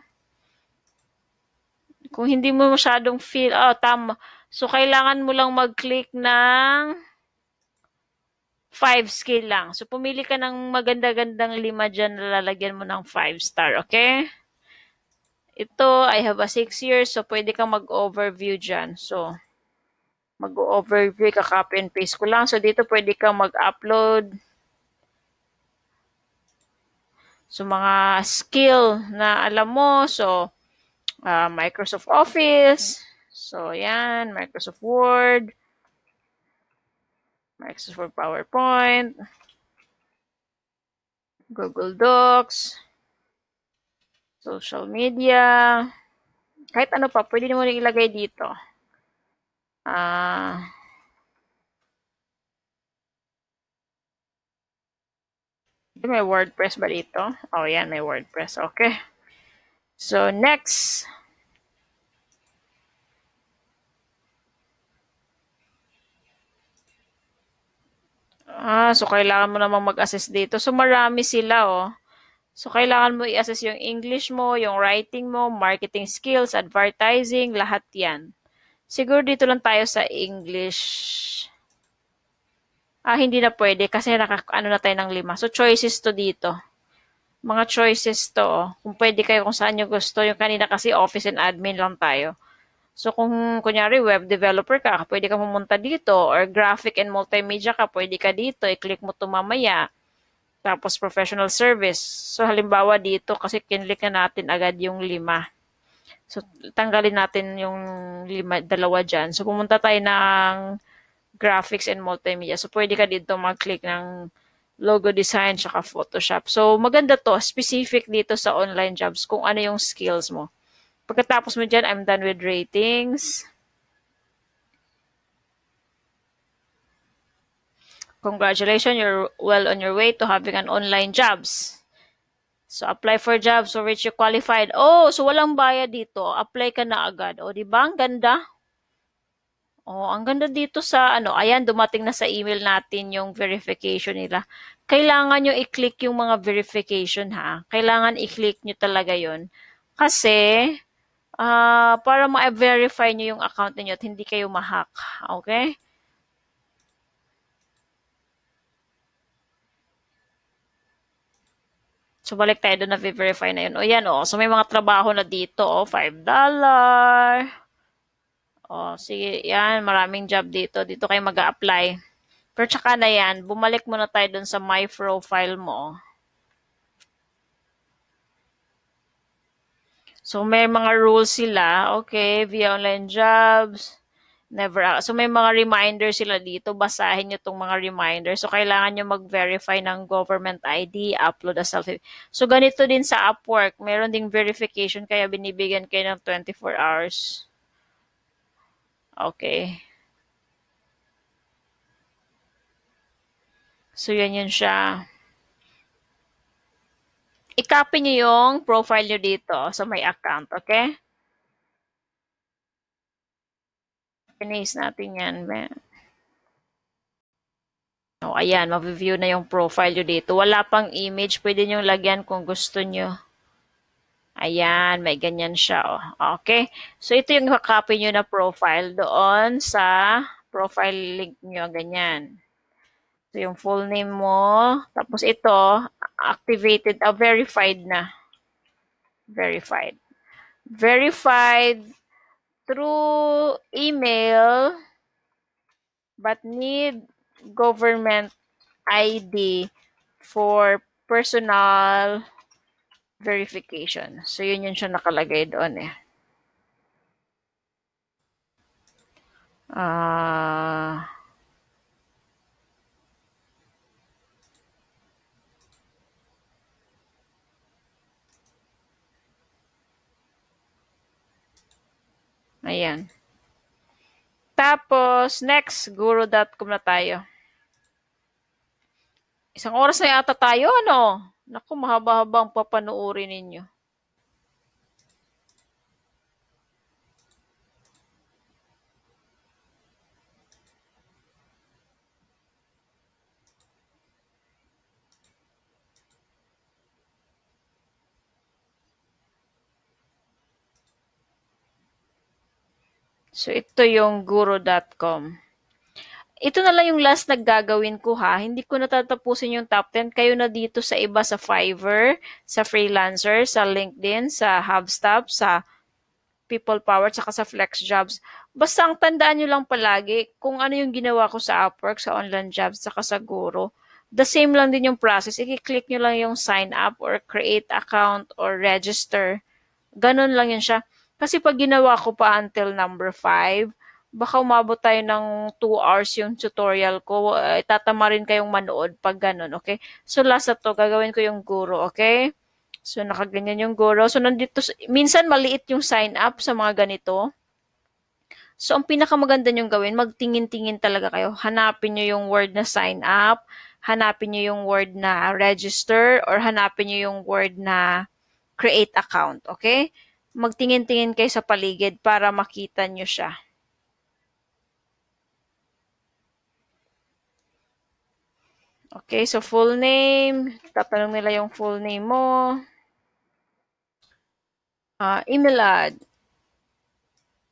Kung hindi mo masyadong feel, tama. So, kailangan mo lang mag-click ng 5 skill lang. So, pumili ka ng maganda-gandang 5 dyan na lalagyan mo ng 5 star, okay? Ito, I have a 6 years, so pwede kang mag-overview dyan. So, mag-overview, ka-copy and paste ko lang. So, dito pwede kang mag-upload. So, mga skill na alam mo. So, Microsoft Office. So, yan. Microsoft Word. Microsoft PowerPoint. Google Docs. Social media. Kahit ano pa, pwede mo rin ilagay dito. May WordPress ba dito? Oh, yan, may WordPress. Okay. So, next. So kailangan mo namang mag-assess dito. So, marami sila, oh. So, kailangan mo i-assess yung English mo, yung writing mo, marketing skills, advertising, lahat yan. Siguro dito lang tayo sa English. Hindi na pwede kasi ano na tayo ng 5. So, choices to dito. Mga choices to, oh. Kung pwede kayo kung saan nyo gusto. Yung kanina kasi office and admin lang tayo. So, kung kunyari web developer ka, pwede ka pumunta dito. Or graphic and multimedia ka, pwede ka dito. I-click mo ito mamaya. Tapos professional service. So, halimbawa dito, kasi kinlik na natin agad yung 5. So, tanggalin natin yung 5, 2 dyan. So, pumunta tayo ng graphics and multimedia. So, pwede ka dito mag-click ng logo design tsaka Photoshop. So, maganda to. Specific dito sa online jobs kung ano yung skills mo. Pagkatapos mo dyan, I'm done with ratings. Congratulations, you're well on your way to having an online jobs. So, apply for jobs for which you qualified. Oh, so walang bayad dito. Apply ka na agad. O, di ba? Ang ganda. Oh, ang ganda dito sa ano. Ayan, dumating na sa email natin yung verification nila. Kailangan nyo i-click yung mga verification, ha? Kailangan i-click nyo talaga yon. Kasi, para ma-verify nyo yung account niyo at hindi kayo ma-hack. Okay? So, balik tayo doon na verify na yun. O, yan, o. So, may mga trabaho na dito, o. $5. O, sige, yan. Maraming job dito. Dito kayo mag-a-apply. Pero tsaka na yan, bumalik muna tayo doon sa my profile mo. So, may mga rules sila. Okay, via online jobs. Never. So, may mga reminder sila dito. Basahin nyo itong mga reminder. So, kailangan nyo mag-verify ng government ID, upload a selfie. So, ganito din sa Upwork. Meron ding verification kaya binibigyan kayo ng 24 hours. Okay. So, yan yun siya. I-copy nyo yung profile nyo dito sa may account. Okay? Finish natin yan. O, ayan, ma-view na yung profile nyo dito. Wala pang image. Pwede nyo lagyan kung gusto nyo. Ayan, may ganyan siya. Oh. Okay. So, ito yung copy nyo na profile doon sa profile link nyo. Ganyan. So, yung full name mo. Tapos ito, activated, verified na. Verified. Verified through email but need government ID for personal verification. So, yun yun siya nakalagay doon eh. Ayan. Tapos, next, guru.com na tayo. Isang oras na yata tayo, ano? Naku, mahaba-haba ang papanoorin ninyo. So, ito yung guru.com. ito na lang yung last na gagawin ko ha. Hindi ko natatapusin yung top 10. Kayo na dito sa iba sa Fiverr, sa Freelancer, sa LinkedIn, sa Hubstop, sa People Power, saka sa FlexJobs. Basta ang tandaan nyo lang palagi kung ano yung ginawa ko sa Upwork, sa online jobs, saka sa Guro. The same lang din yung process. I-click nyo lang yung sign up or create account or register. Ganun lang yun siya. Kasi pag ginawa ko pa until number 5, baka umabot tayo ng 2 hours yung tutorial ko. Tatama rin kayong manood pag ganun, okay? So last na to, gagawin ko yung guro, okay? So nakaganyan yung guro. So nandito, minsan maliit yung sign up sa mga ganito. So ang pinakamaganda nyong gawin, magtingin-tingin talaga kayo. Hanapin nyo yung word na sign up, hanapin nyo yung word na register, or hanapin nyo yung word na create account, okay? Magtingin-tingin kayo sa paligid para makita nyo siya. Okay, so full name, tatanong nila yung full name mo. Email ad.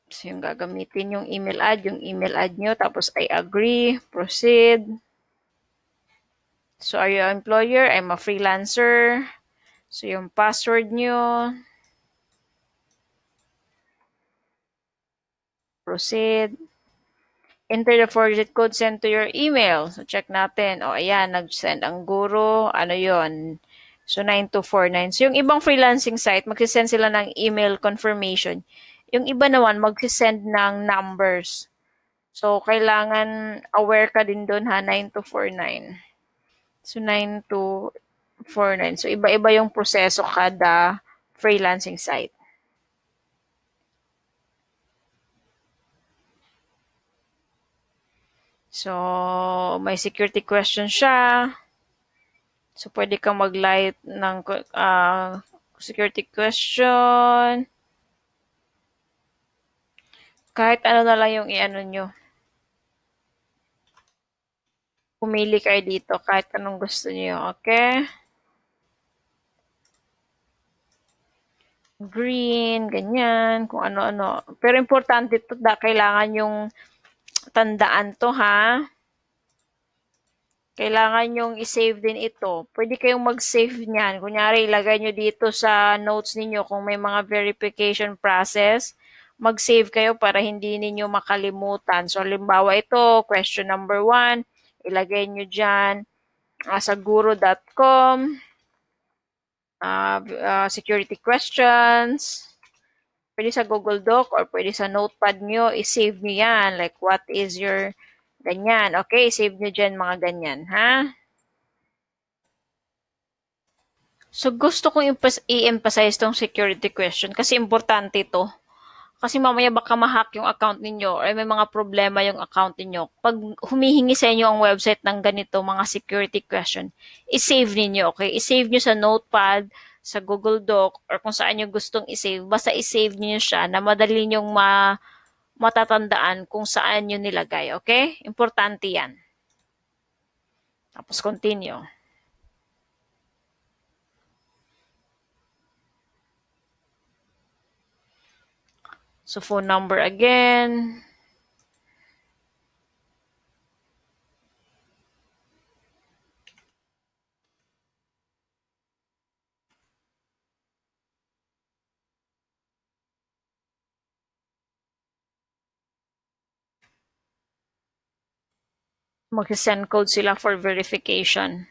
So yung gagamitin yung email ad nyo, tapos I agree, proceed. So are you an employer? I'm a freelancer. So yung password nyo, proceed. Enter the 4-digit code sent to your email. So, check natin. O, ayan, nag-send ang guro. Ano yon? So, 9249. So, yung ibang freelancing site, magsisend sila ng email confirmation. Yung iba naman, magsisend ng numbers. So, kailangan aware ka din doon ha, 9249. So, 9249. So, iba-iba yung proseso kada freelancing site. So, may security question siya. So, pwede kang mag-light ng security question. Kahit ano na lang yung i-ano nyo. Pumili kayo dito kahit anong gusto niyo, okay? Green, ganyan, kung ano-ano. Pero importante ito, kailangan yung tandaan to ha. Kailangan yung i-save din ito. Pwede kayong mag-save niyan. Kunyari, ilagay nyo dito sa notes ninyo kung may mga verification process. Mag-save kayo para hindi ninyo makalimutan. So, halimbawa ito, question number 1, ilagay nyo dyan sa guru.com, security questions. Pwede sa Google Doc or pwede sa notepad nyo, i-save nyo yan. Like, what is your ganyan. Okay, save nyo dyan mga ganyan, ha? So, gusto kong i-emphasize tong security question kasi importante ito. Kasi mamaya baka ma-hack yung account ninyo or may mga problema yung account ninyo. Pag humihingi sa inyo ang website ng ganito, mga security question, i-save ninyo, okay? I-save nyo sa notepad, sa Google Doc, or kung saan nyo gustong i-save. Basta i-save niyo siya na madali nyong matatandaan kung saan nyo nilagay, okay? Importante yan. Tapos continue. So, phone number again. Mag-send code sila for verification.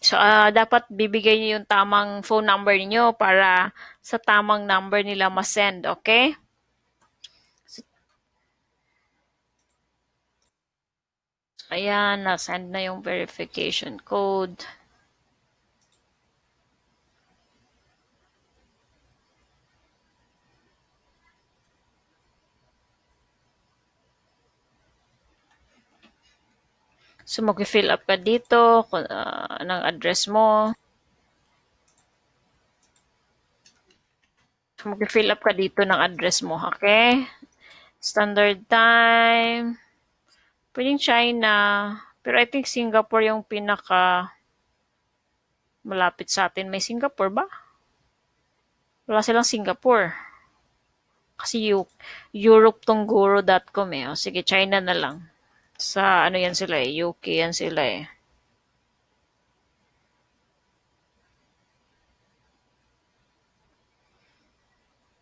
So, dapat bibigay niyo yung tamang phone number niyo para sa tamang number nila ma-send, okay? So, ayan, na-send na yung verification code. So, mag-fill up ka dito ng address mo. So, mag-fill up ka dito ng address mo, okay? Standard time. Pwedeng China. Pero I think Singapore yung pinaka malapit sa atin. May Singapore ba? Wala silang Singapore. Kasi Europe tong guru.com eh. O, sige, China na lang. Sa ano yan sila eh, UK yan sila eh.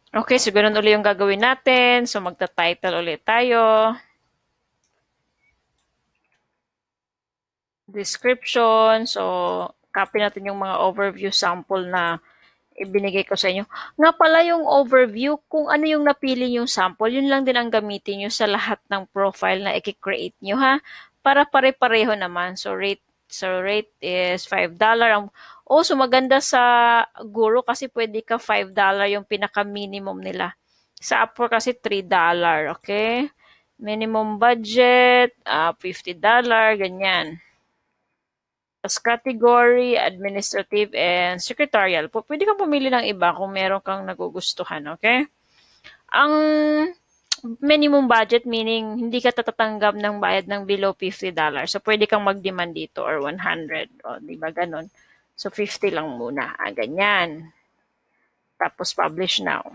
Okay, so ganun ulit yung gagawin natin. So magta-title ulit tayo. Description. So, copy natin yung mga overview sample na ibinigay ko sa inyo. Nga pala yung overview, kung ano yung napili yung sample, yun lang din ang gamitin nyo sa lahat ng profile na i-create nyo ha. Para pare-pareho naman. So rate is $5. Oh, so maganda sa Guru kasi pwede ka $5 yung pinaka-minimum nila. Sa Upwork kasi $3, okay? Minimum budget, $50, ganyan. As category, administrative, and secretarial. Pwede kang pumili ng iba kung meron kang nagugustuhan, okay? Ang minimum budget meaning hindi ka tatatanggap ng bayad ng below $50. So, pwede kang mag-demand dito or 100. O, di ba ganun? So, 50 lang muna. Ganyan. Tapos, publish now.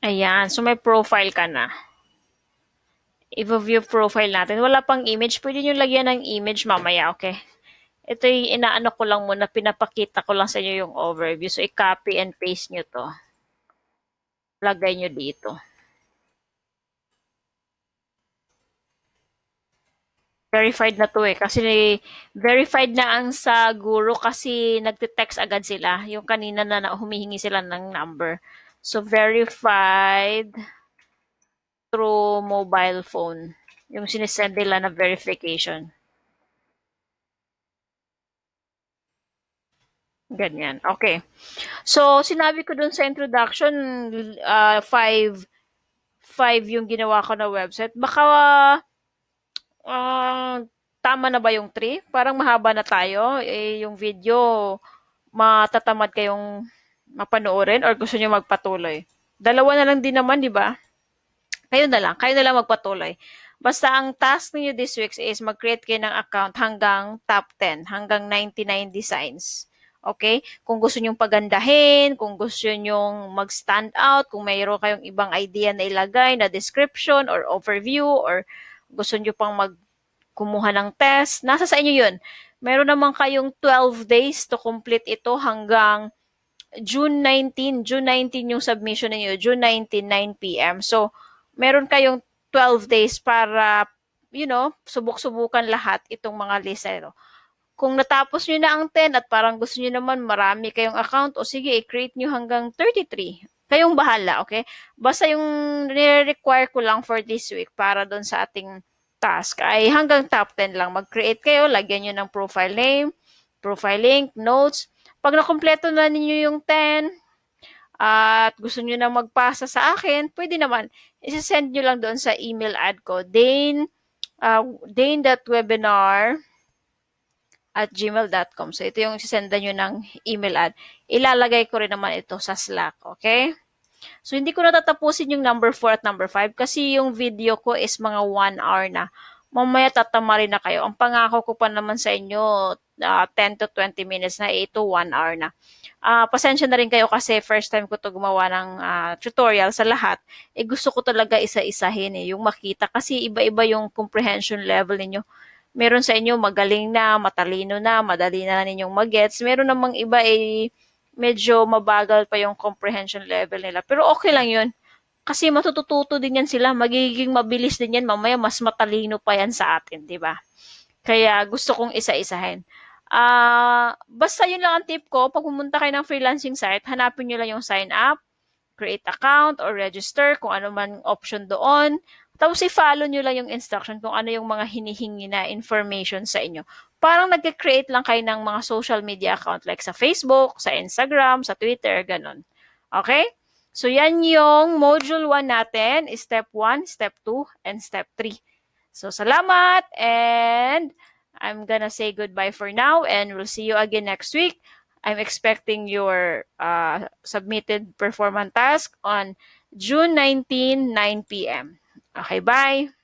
Ayan. So, may profile ka na. I-view profile natin. Wala pang image. Pwede nyo lagyan ng image mamaya, okay? Ito yung inaano ko lang muna, pinapakita ko lang sa inyo yung overview. So, i-copy and paste nyo to. Lagay nyo dito. Verified na to eh. Kasi verified na ang sa Guru kasi nagte-text agad sila. Yung kanina na humihingi sila ng number. So, verified through mobile phone. Yung sinesend nila na verification. Ganyan. Okay. So, sinabi ko dun sa introduction, five yung ginawa ko na website. Baka tama na ba yung 3? Parang mahaba na tayo. Yung video, matatamad kayong mapanoorin or gusto nyo magpatuloy? Dalawa na lang din naman, di ba? Kayo na lang. Kayo na lang magpatuloy. Basta ang task niyo this week is mag-create kayo ng account hanggang top 10, hanggang 99 designs. Okay? Kung gusto nyong pagandahin, kung gusto nyong mag-stand out, kung mayroon kayong ibang idea na ilagay na description or overview or gusto nyo pang kumuha ng test, nasa sa inyo yun. Meron naman kayong 12 days to complete ito hanggang June 19. June 19 yung submission niyo. June 19, 9 p.m. So, meron kayong 12 days para, subok-subukan lahat itong mga listero. Kung natapos nyo na ang 10 at parang gusto nyo naman marami kayong account, o sige, i-create nyo hanggang 33. Kayong bahala, okay? Basta yung nire-require ko lang for this week para doon sa ating task ay hanggang top 10 lang. Mag-create kayo, lagyan nyo ng profile name, profile link, notes. Pag nakompleto na ninyo yung 10 at gusto nyo na magpasa sa akin, pwede naman. Isasend nyo lang doon sa email ad ko, dane.webinar@gmail.com. So, ito yung isisendan nyo ng email ad. Ilalagay ko rin naman ito sa Slack, okay? So, hindi ko natatapusin yung number 4 at number 5 kasi yung video ko is mga 1 hour na. Mamaya tatama rin na kayo. Ang pangako ko pa naman sa inyo, 10 to 20 minutes na, ito 1 hour na. Pasensya na rin kayo kasi first time ko to gumawa ng tutorial sa lahat. Gusto ko talaga isa-isahin yung makita kasi iba-iba yung comprehension level ninyo. Meron sa inyo magaling na, matalino na, madali na ninyong magets. Meron namang iba medyo mabagal pa yung comprehension level nila. Pero okay lang yun. Kasi matututo din yan sila. Magiging mabilis din yan. Mamaya mas matalino pa yan sa atin, di ba? Kaya gusto kong isa-isahin. Basta yun lang ang tip ko. Pag pumunta kayo ng freelancing site, hanapin nyo lang yung sign up, create account, or register, kung ano man option doon. Tapos i-follow nyo lang yung instruction kung ano yung mga hinihingi na information sa inyo. Parang nag-create lang kayo ng mga social media account like sa Facebook, sa Instagram, sa Twitter, ganun. Okay? So, yan yung module 1 natin, step 1, step 2, and step 3. So, salamat and I'm gonna say goodbye for now and we'll see you again next week. I'm expecting your submitted performance task on June 19, 9 p.m. Okay, bye!